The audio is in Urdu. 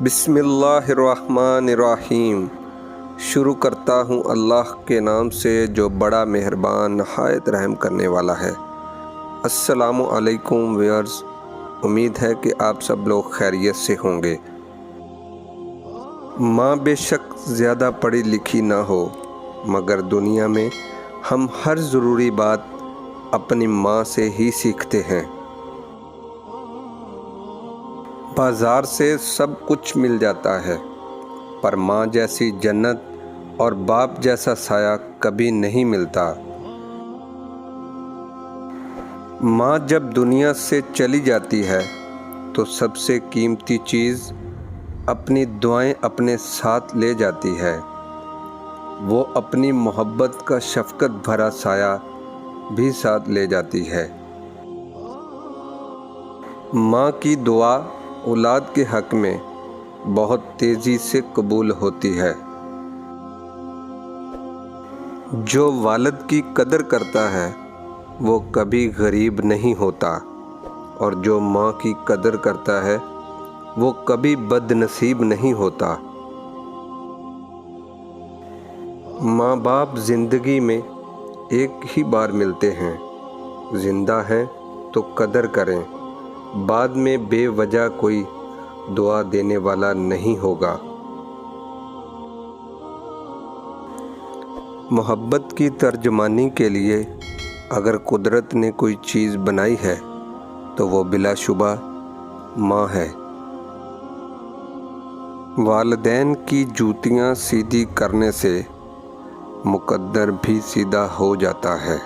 بسم اللہ الرحمن الرحیم۔ شروع کرتا ہوں اللہ کے نام سے جو بڑا مہربان نہایت رحم کرنے والا ہے۔ السلام علیکم ویورز، امید ہے کہ آپ سب لوگ خیریت سے ہوں گے۔ ماں بے شک زیادہ پڑھی لکھی نہ ہو، مگر دنیا میں ہم ہر ضروری بات اپنی ماں سے ہی سیکھتے ہیں۔ بازار سے سب کچھ مل جاتا ہے، پر ماں جیسی جنت اور باپ جیسا سایہ کبھی نہیں ملتا۔ ماں جب دنیا سے چلی جاتی ہے تو سب سے قیمتی چیز اپنی دعائیں اپنے ساتھ لے جاتی ہے۔ وہ اپنی محبت کا شفقت بھرا سایہ بھی ساتھ لے جاتی ہے۔ ماں کی دعا اولاد کے حق میں بہت تیزی سے قبول ہوتی ہے۔ جو والد کی قدر کرتا ہے وہ کبھی غریب نہیں ہوتا، اور جو ماں کی قدر کرتا ہے وہ کبھی بد نصیب نہیں ہوتا۔ ماں باپ زندگی میں ایک ہی بار ملتے ہیں، زندہ ہیں تو قدر کریں، بعد میں بے وجہ کوئی دعا دینے والا نہیں ہوگا۔ محبت کی ترجمانی کے لیے اگر قدرت نے کوئی چیز بنائی ہے تو وہ بلا شبہ ماں ہے۔ والدین کی جوتیاں سیدھی کرنے سے مقدر بھی سیدھا ہو جاتا ہے۔